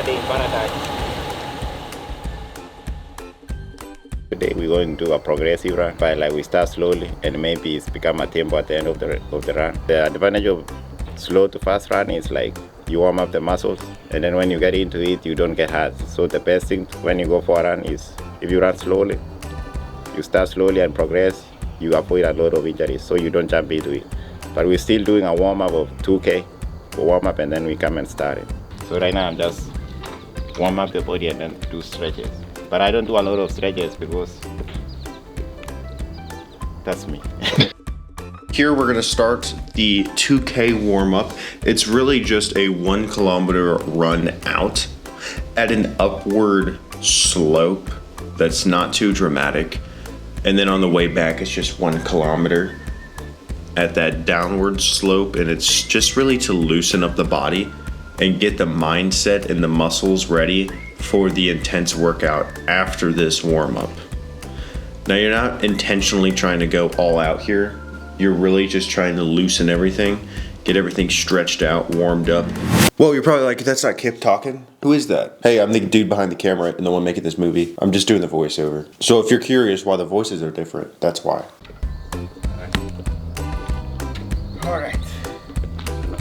day in paradise. Today we're going to do a progressive run, but like we start slowly and maybe it's become a tempo at the end of the run. The advantage of slow to fast run is like you warm up the muscles, and then when you get into it, you don't get hurt. So the best thing when you go for a run is if you run slowly, you start slowly and progress, you avoid a lot of injuries, so you don't jump into it. But we're still doing a warm up of 2K, warm up, and then we come and start it. So right now I'm just warm up the body and then do stretches. But I don't do a lot of stretches because that's me. Here we're gonna start the 2K warm-up. It's really just a 1 kilometer run out at an upward slope that's not too dramatic. And then on the way back, it's just 1 kilometer at that downward slope. And it's just really to loosen up the body and get the mindset and the muscles ready for the intense workout after this warm-up. Now you're not intentionally trying to go all out here. You're really just trying to loosen everything, get everything stretched out, warmed up. Well, you're probably like, that's not Kip talking. Who is that? Hey, I'm the dude behind the camera and the one making this movie. I'm just doing the voiceover. So if you're curious why the voices are different, that's why. All right.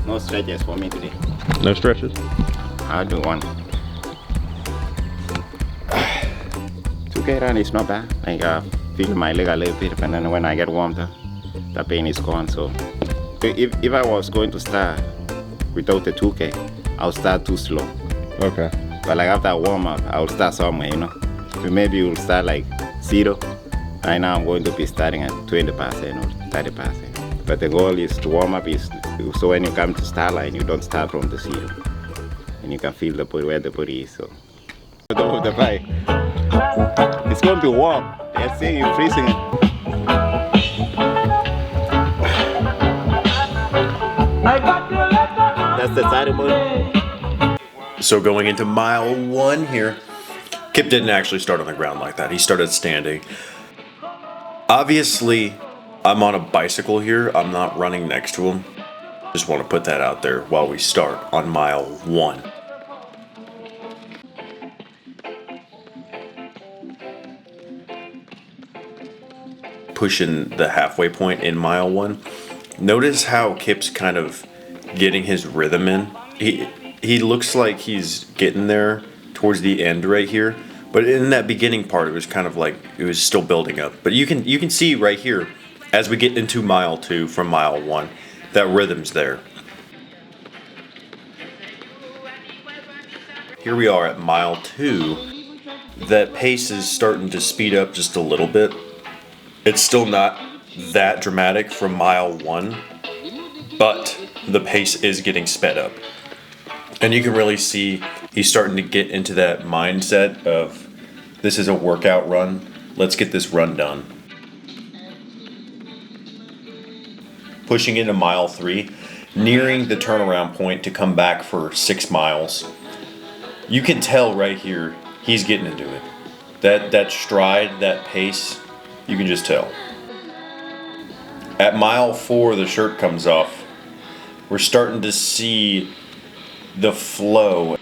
No stretches for me today. No stretches? I'll do one. 2K run is not bad. Like I feel my leg a little bit, and then when I get warmed up, the pain is gone. So if I was going to start without the 2K, I'll start too slow. Okay. But like after I warm up, I'll start somewhere, you know. So maybe you'll start like 0. Right now I'm going to be starting at 20% or 30%. But the goal is to warm up so when you come to start line, you don't start from the 0. And you can feel the body, where the body is. So the bike. It's going to be warm. They're saying you're freezing it. That's the ceremony. So going into mile 1 here, Kip didn't actually start on the ground like that. He started standing. Obviously, I'm on a bicycle here. I'm not running next to him. Just want to put that out there while we start on mile 1. Pushing the halfway point in mile 1. Notice how Kip's kind of getting his rhythm in. He looks like he's getting there towards the end right here, but in that beginning part it was kind of like it was still building up. But you can see right here as we get into mile 2 from mile 1 that rhythm's there. Here we are at mile 2. That pace is starting to speed up just a little bit. It's still not that dramatic from mile 1, but the pace is getting sped up. And you can really see he's starting to get into that mindset of this is a workout run. Let's get this run done. Pushing into mile 3, nearing the turnaround point to come back for 6 miles. You can tell right here he's getting into it. That stride, that pace, you can just tell. At mile 4, the shirt comes off. We're starting to see the flow.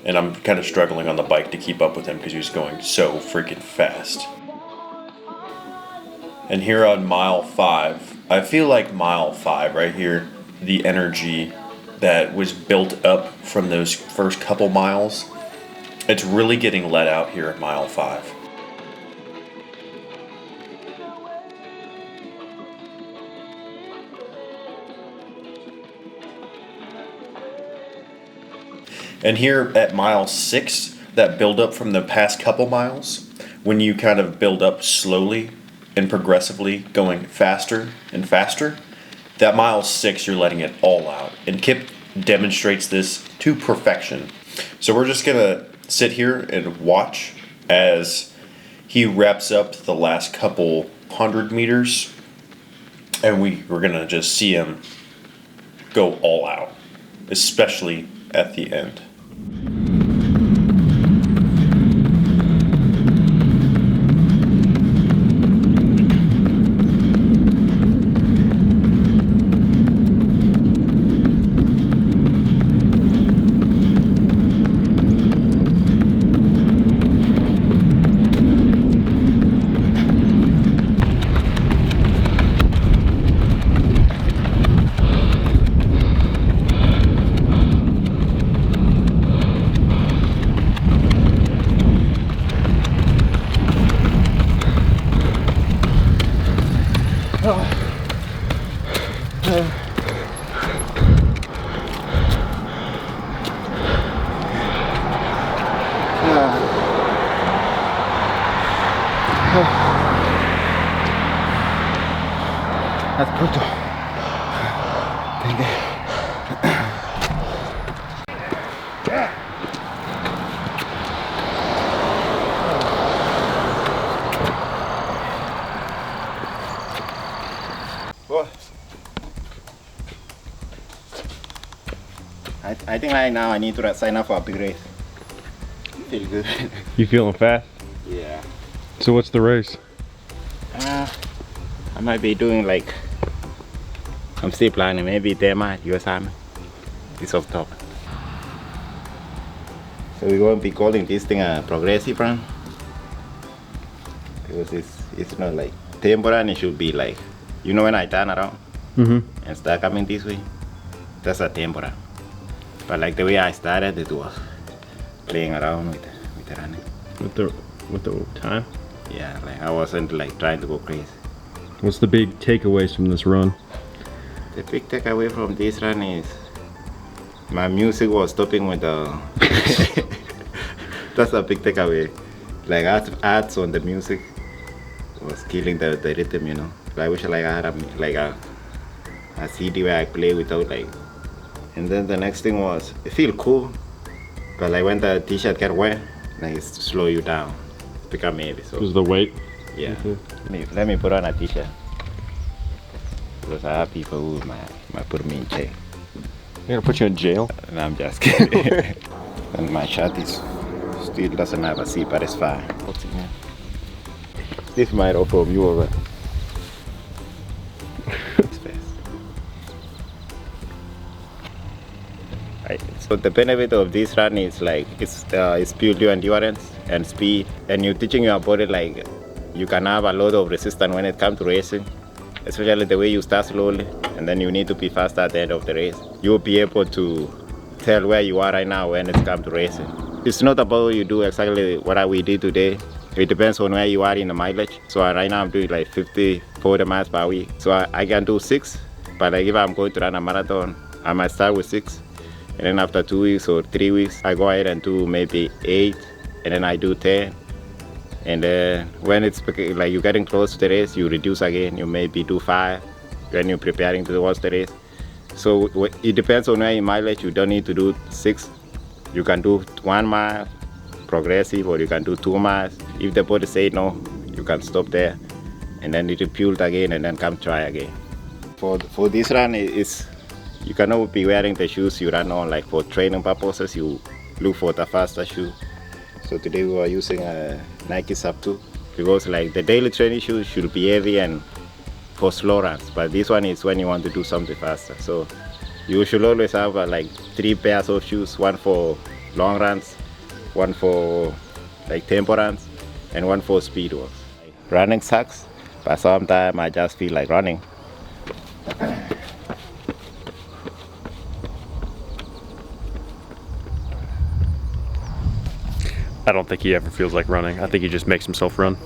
And I'm kind of struggling on the bike to keep up with him because he's going so freaking fast. And here on mile 5, I feel like mile 5 right here, the energy that was built up from those first couple miles, it's really getting let out here at mile 5. And here at mile 6, that build up from the past couple miles, when you kind of build up slowly and progressively going faster and faster, that mile 6 you're letting it all out. And Kip demonstrates this to perfection. So we're just gonna sit here and watch as he wraps up the last couple 100 meters, and we're gonna just see him go all out, especially at the end. That's brutal. Thank you. Oh. I think right now I need to sign up for a big race. Feel good. You feeling fast? Yeah. So what's the race? I might be doing like, I'm still planning, maybe 10 miles, US Army. It's off top. So we're going to be calling this thing a progressive run. Because it's not like tempo run, it should be like, you know when I turn around and start coming this way, that's a tempo run. But like the way I started, it was playing around with the running. With the time? Yeah, like I wasn't like trying to go crazy. What's the big takeaways from this run? The big takeaway from this run is my music was stopping with the that's a big takeaway. Like ads on the music was killing the rhythm, you know. I wish like I had a CD where I play without like. And then the next thing was it feel cool, but like when the t-shirt get wet, like it slow you down, become heavy. So Was the weight? yeah, let me put on a t-shirt because I have people who might put me in jail. They're gonna put you in jail? And I'm just kidding. And my shirt is still doesn't have a zip, but it's fine. What's in here? This might offer you over. Right. So the benefit of this run is like it's purely endurance and speed, and you're teaching your body like you can have a lot of resistance when it comes to racing, especially the way you start slowly and then you need to be fast at the end of the race. You'll be able to tell where you are right now when it comes to racing. It's not about you do exactly what we did today. It depends on where you are in the mileage. So right now I'm doing like 40 miles per week. So I can do 6, but like if I'm going to run a marathon, I might start with 6. And then after 2 weeks or 3 weeks, I go ahead and do maybe 8, and then I do 10. And then when it's like you're getting close to the race, you reduce again. You maybe do 5 when you're preparing towards the race. So it depends on where your mileage. You don't need to do 6. You can do 1 mile progressive, or you can do 2 miles. If the body say no, you can stop there, and then it refuel again, and then come try again. For this run, you cannot be wearing the shoes you run on. Like for training purposes, you look for the faster shoe. So today we were using a Nike Sub 2 because like the daily training shoes should be heavy and for slow runs, but this one is when you want to do something faster. So you should always have like 3 pairs of shoes, 1 for long runs, 1 for like tempo runs, and 1 for speed walks. Running sucks, but sometimes I just feel like running. I don't think he ever feels like running. I think he just makes himself run.